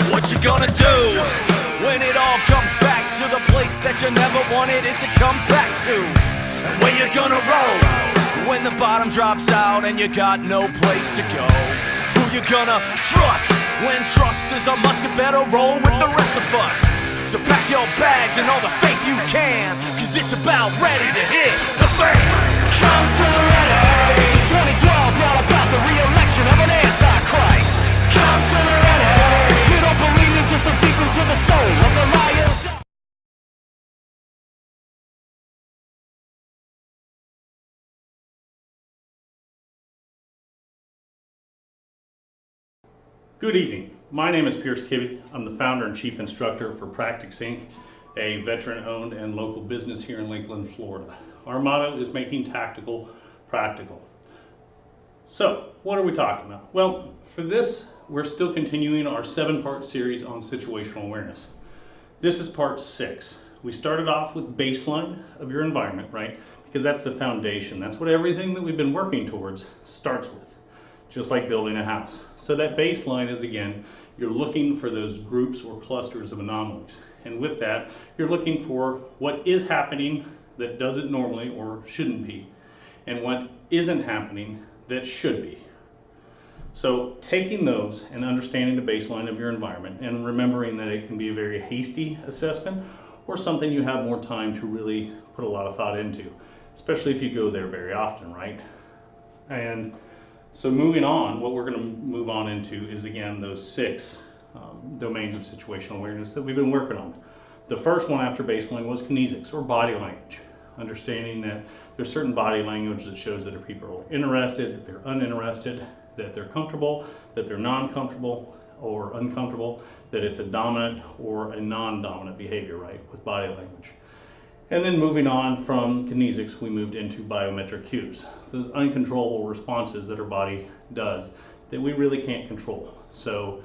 What you gonna do when it all comes back to the place that you never wanted it to come back to? And where you gonna roll when the bottom drops out and you got no place to go? Who you gonna trust when trust is a must? You better roll with the rest of us. So pack your bags and all the faith you can, cause it's about ready to hit the fan. Come to the ready. 2012 brought about the re-election of an antichrist. Come to the ready. You don't believe me, just look deep into the soul of the liars. Good evening. My name is Pierce Kibbe. I'm the founder and chief instructor for Practice Inc., a veteran-owned and local business here in Lakeland, Florida. Our motto is making tactical practical. So, what are we talking about? Well, for this, we're still continuing our 7-part series on situational awareness. This is part 6. We started off with baseline of your environment, right? Because that's the foundation. That's what everything that we've been working towards starts with, just like building a house. So that baseline is, again, you're looking for those groups or clusters of anomalies. And with that, you're looking for what is happening that doesn't normally or shouldn't be, and what isn't happening that should be. So taking those and understanding the baseline of your environment and remembering that it can be a very hasty assessment or something you have more time to really put a lot of thought into, especially if you go there very often, right? And so moving on, what we're going to move on into is, again, those 6 domains of situational awareness that we've been working on. The first one after baseline was kinesics, or body language. Understanding that there's certain body language that shows that people are interested, that they're uninterested, that they're comfortable, that they're non-comfortable or uncomfortable, that it's a dominant or a non-dominant behavior, right, with body language. And then moving on from kinesics, we moved into biometric cues, those uncontrollable responses that our body does that we really can't control. So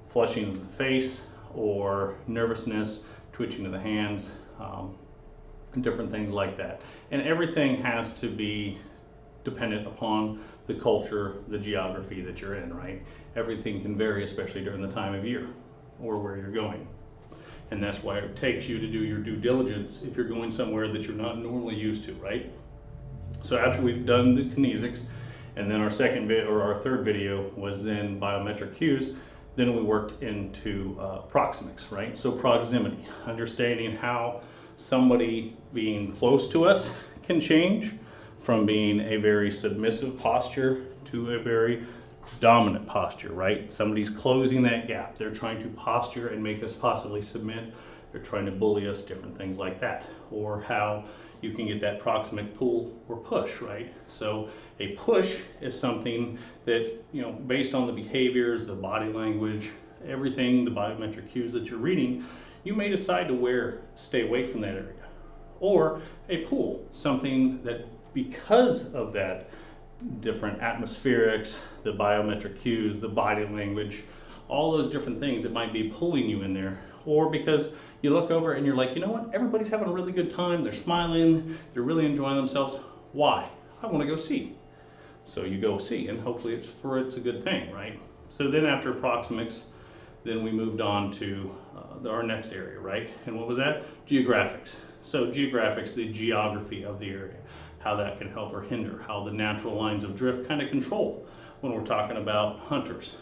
flushing of the face or nervousness, twitching of the hands, and different things like that. And everything has to be dependent upon the culture, the geography that you're in, right? Everything can vary, especially during the time of year or where you're going. And that's why it takes you to do your due diligence if you're going somewhere that you're not normally used to, right? So after we've done the kinesics, and then our third video was then biometric cues, then we worked into proxemics, right? So proximity, understanding how somebody being close to us can change from being a very submissive posture to a very dominant posture, right? Somebody's closing that gap. They're trying to posture and make us possibly submit. They're trying to bully us, different things like that. Or how you can get that proxemic pull or push, right? So a push is something that, based on the behaviors, the body language, everything, the biometric cues that you're reading, you may decide to stay away from that area. Or a pull, something that because of that different atmospherics, the biometric cues, the body language, all those different things that might be pulling you in there. Or because you look over and you're like, you know what, everybody's having a really good time, they're smiling, they're really enjoying themselves. Why? I want to go see. So you go see, and hopefully it's a good thing, right? So then after proxemics, then we moved on to our next area, right? And what was that? Geographics. So geographics, the geography of the area, how that can help or hinder, how the natural lines of drift kind of control when we're talking about hunters.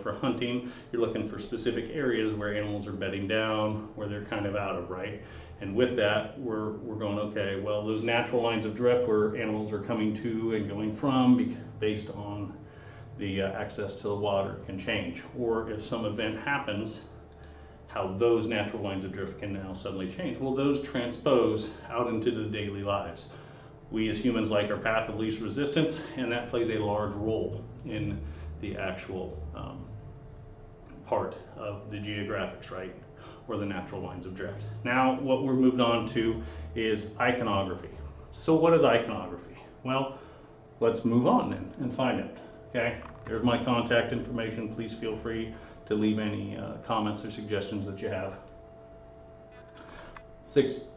For hunting, you're looking for specific areas where animals are bedding down, where they're kind of out of, right? And with that, we're going, okay, well, those natural lines of drift where animals are coming to and going from based on the access to the water can change. Or if some event happens, how those natural lines of drift can now suddenly change. Well, those transpose out into the daily lives. We as humans like our path of least resistance, and that plays a large role in the actual part of the geographics, right? Or the natural lines of drift. Now, what we're moved on to is iconography. So what is iconography? Well, let's move on then and find out, okay? There's my contact information. Please feel free to leave any comments or suggestions that you have.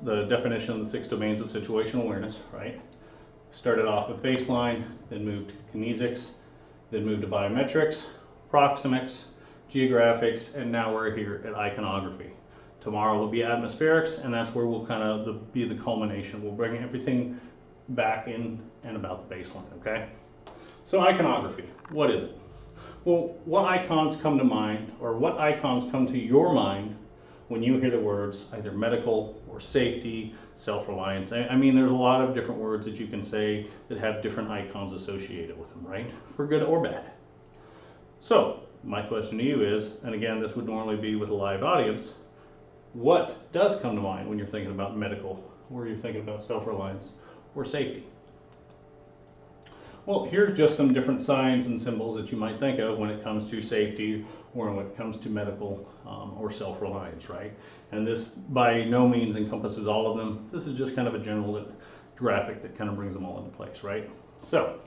The definition of the 6 domains of situational awareness, right? Started off with baseline, then moved to kinesics, then moved to biometrics, proxemics, geographics, and now we're here at iconography. Tomorrow will be atmospherics, and that's where we'll kind of be the culmination. We'll bring everything back in and about the baseline, okay? So iconography, what is it? Well, what icons come to mind, or what icons come to your mind when you hear the words either medical or safety, self-reliance? I mean, there's a lot of different words that you can say that have different icons associated with them, right? For good or bad. So, my question to you is, and again, this would normally be with a live audience, what does come to mind when you're thinking about medical, or you're thinking about self-reliance, or safety? Well, here's just some different signs and symbols that you might think of when it comes to safety or when it comes to medical or self-reliance, right? And this by no means encompasses all of them. This is just kind of a general graphic that kind of brings them all into place, right? So,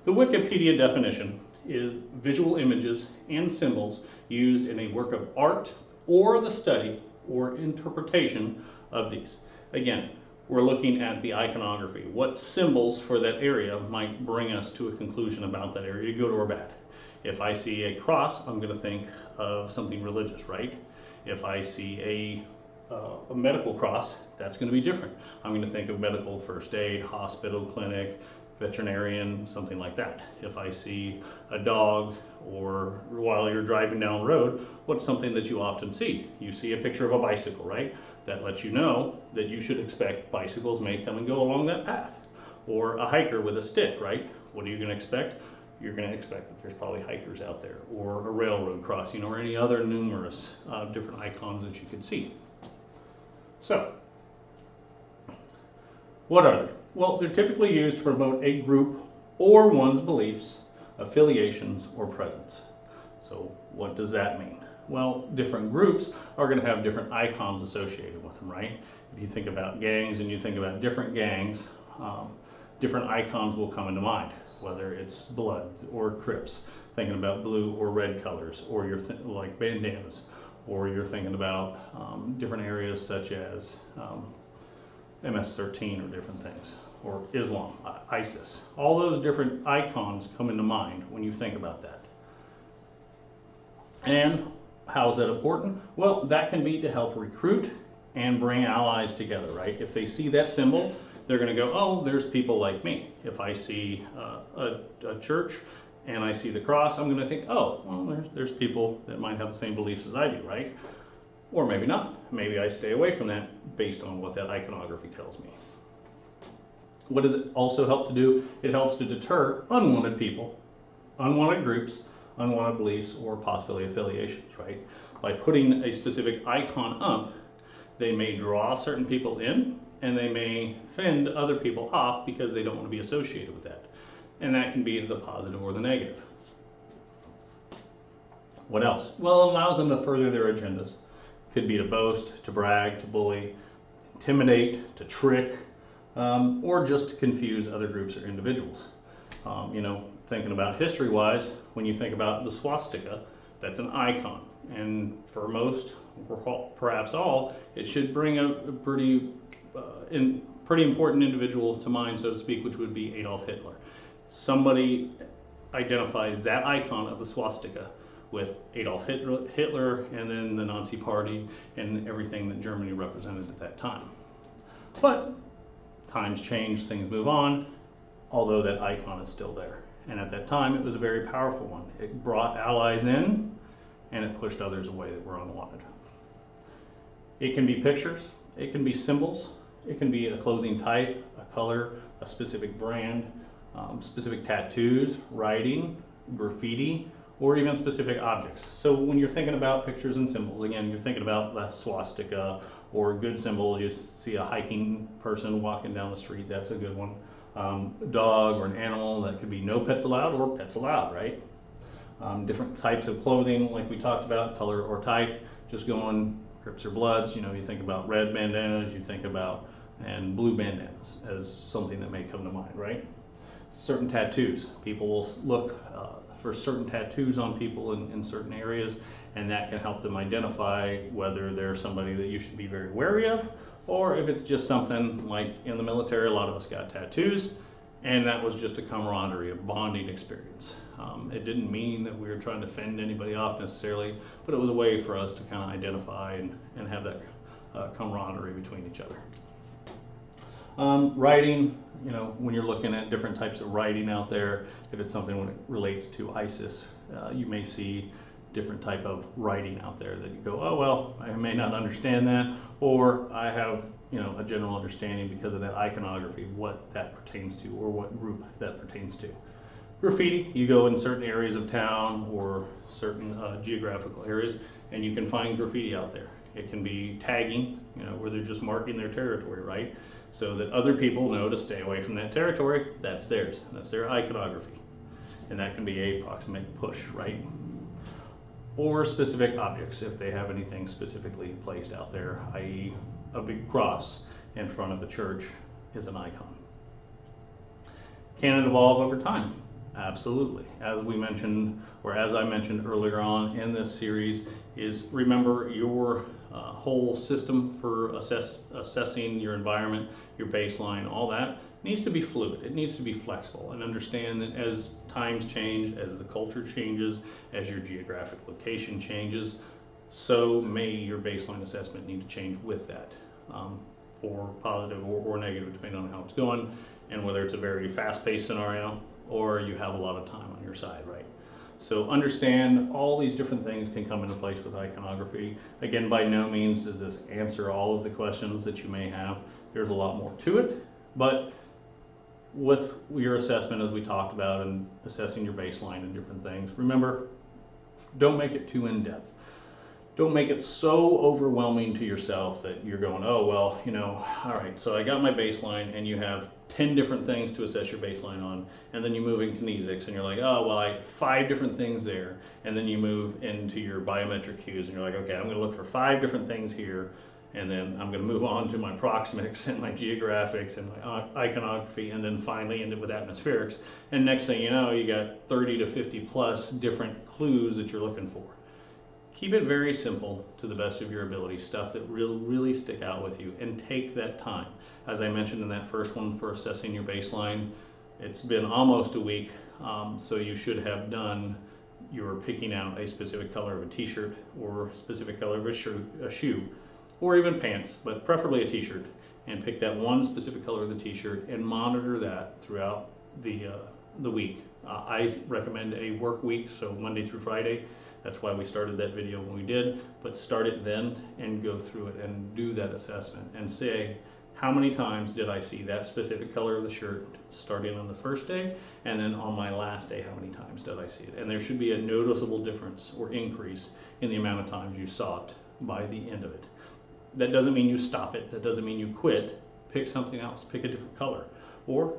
the Wikipedia definition is visual images and symbols used in a work of art or the study or interpretation of these. Again, we're looking at the iconography. What symbols for that area might bring us to a conclusion about that area, good or bad? If I see a cross, I'm going to think of something religious, right? If I see a medical cross, that's going to be different. I'm going to think of medical, first aid, hospital, clinic, veterinarian, something like that. If I see a dog, or while you're driving down the road, what's something that you often see? You see a picture of a bicycle, right? That lets you know that you should expect bicycles may come and go along that path. Or a hiker with a stick, right? What are you going to expect? You're going to expect that there's probably hikers out there, or a railroad crossing, or any other numerous different icons that you could see. So, what are they? Well, they're typically used to promote a group or one's beliefs, affiliations, or presence. So, what does that mean? Well, different groups are going to have different icons associated with them, right? If you think about gangs and you think about different gangs, different icons will come into mind, whether it's Bloods or Crips, thinking about blue or red colors, or you're like bandanas, or you're thinking about different areas such as MS-13 or different things, or Islam, ISIS. All those different icons come into mind when you think about that. And how is that important? Well, that can be to help recruit and bring allies together, right? If they see that symbol, they're going to go, oh, there's people like me. If I see a church and I see the cross, I'm going to think, oh, well, there's people that might have the same beliefs as I do, right? Or maybe not. Maybe I stay away from that based on what that iconography tells me. What does it also help to do? It helps to deter unwanted people, unwanted groups, unwanted beliefs, or possibly affiliations, right? By putting a specific icon up, they may draw certain people in, and they may fend other people off because they don't want to be associated with that. And that can be the positive or the negative. What else? Well, it allows them to further their agendas. Could be to boast, to brag, to bully, intimidate, to trick, or just to confuse other groups or individuals. Thinking about history-wise, when you think about the swastika, that's an icon. And for most, or perhaps all, it should bring a pretty important individual to mind, so to speak, which would be Adolf Hitler. Somebody identifies that icon of the swastika with Adolf Hitler and then the Nazi Party and everything that Germany represented at that time. But times change, things move on, although that icon is still there. And at that time, it was a very powerful one. It brought allies in, and it pushed others away that were unwanted. It can be pictures, it can be symbols, it can be a clothing type, a color, a specific brand, specific tattoos, writing, graffiti, or even specific objects. So when you're thinking about pictures and symbols, again, you're thinking about the swastika, or good symbols. You see a hiking person walking down the street, that's a good one. Dog or an animal, that could be no pets allowed or pets allowed, right? Different types of clothing, like we talked about, color or type, just going Crips or Bloods, you think about red bandanas, you think about, and blue bandanas as something that may come to mind, right? Certain tattoos, people will look for certain tattoos on people in certain areas, and that can help them identify whether they're somebody that you should be very wary of, or if it's just something like in the military, a lot of us got tattoos, and that was just a camaraderie, a bonding experience. It didn't mean that we were trying to fend anybody off necessarily, but it was a way for us to kind of identify and have that camaraderie between each other. Writing, when you're looking at different types of writing out there, if it's something when it relates to ISIS, you may see different type of writing out there that you go, oh, well, I may not understand that, or I have, a general understanding because of that iconography, what that pertains to, or what group that pertains to. Graffiti, you go in certain areas of town or certain geographical areas, and you can find graffiti out there. It can be tagging, where they're just marking their territory, right? So that other people know to stay away from that territory. That's theirs. That's their iconography. And that can be a proximate push, right? Or specific objects, if they have anything specifically placed out there, i.e. a big cross in front of a church is an icon. Can it evolve over time? Absolutely. As we mentioned, or as I mentioned earlier on in this series, is remember your whole system for assessing your environment, your baseline, all that needs to be fluid. It needs to be flexible, and understand that as times change, as the culture changes, as your geographic location changes, so may your baseline assessment need to change with that, for positive or negative, depending on how it's going, and whether it's a very fast-paced scenario or you have a lot of time on your side, right? So understand all these different things can come into place with iconography. Again, by no means does this answer all of the questions that you may have. There's a lot more to it, but with your assessment, as we talked about, and assessing your baseline and different things, remember, don't make it too in-depth. Don't make it so overwhelming to yourself that you're going, oh, well, all right, so I got my baseline, and you have 10 different things to assess your baseline on, and then you move in kinesics, and you're like, oh, well, I have 5 different things there, and then you move into your biometric cues, and you're like, okay, I'm going to look for 5 different things here, and then I'm going to move on to my proximics and my geographics and my iconography, and then finally end up with atmospherics, and next thing you know, you got 30 to 50 plus different clues that you're looking for. Keep it very simple to the best of your ability, stuff that really stick out with you, and take that time. As I mentioned in that first one for assessing your baseline, it's been almost a week, so you should have done your picking out a specific color of a t-shirt or a specific color of a shoe, or even pants, but preferably a t-shirt, and pick that one specific color of the t-shirt and monitor that throughout the week. I recommend a work week, so Monday through Friday. That's why we started that video when we did, but start it then and go through it and do that assessment and say, how many times did I see that specific color of the shirt starting on the first day, and then on my last day, how many times did I see it? And there should be a noticeable difference or increase in the amount of times you saw it by the end of it. That doesn't mean you stop it. That doesn't mean you quit. Pick something else. Pick a different color. Or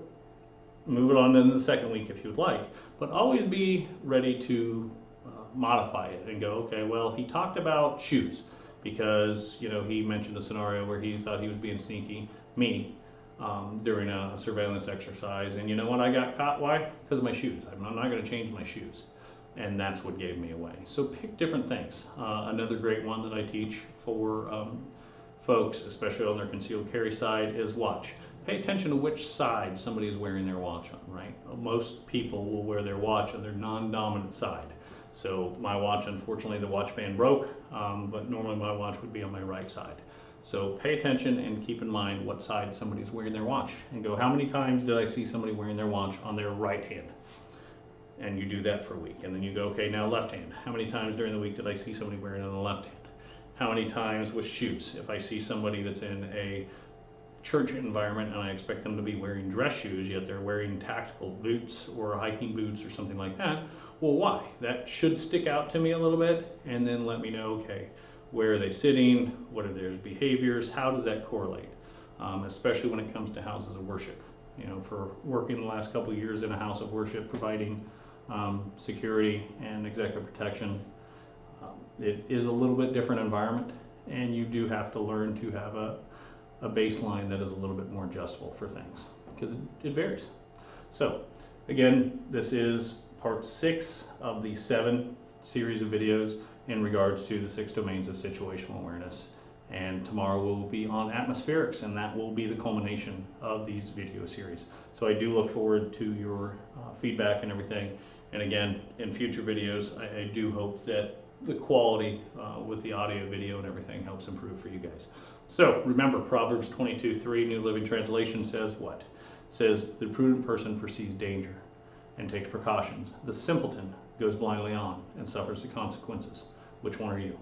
move it on to the second week if you would like. But always be ready to modify it and go, okay, well, he talked about shoes because, he mentioned a scenario where he thought he was being sneaky, during a surveillance exercise. And you know what? I got caught. Why? Because of my shoes. I'm not going to change my shoes. And that's what gave me away. So pick different things. Another great one that I teach for folks, especially on their concealed carry side, is watch. Pay attention to which side somebody is wearing their watch on, right? Most people will wear their watch on their non-dominant side. So my watch, unfortunately, the watch band broke, but normally my watch would be on my right side. So pay attention and keep in mind what side somebody's wearing their watch, and go, how many times did I see somebody wearing their watch on their right hand? And you do that for a week, and then you go, okay, now left hand. How many times during the week did I see somebody wearing it on the left hand? How many times with shoes? If I see somebody that's in a church environment and I expect them to be wearing dress shoes, yet they're wearing tactical boots or hiking boots or something like that, well, why? That should stick out to me a little bit, and then let me know, okay, where are they sitting? What are their behaviors? How does that correlate? Especially when it comes to houses of worship. For working the last couple of years in a house of worship, providing security and executive protection, it is a little bit different environment, and you do have to learn to have a baseline that is a little bit more adjustable for things, because it varies. So again, this is part 6 of the 7 series of videos in regards to the 6 domains of situational awareness. And tomorrow we'll be on atmospherics, and that will be the culmination of these video series. So I do look forward to your feedback and everything, And again, in future videos, I do hope that the quality with the audio, video, and everything helps improve for you guys. So remember, Proverbs 22:3, New Living Translation says what? It says, the prudent person foresees danger and takes precautions. The simpleton goes blindly on and suffers the consequences. Which one are you?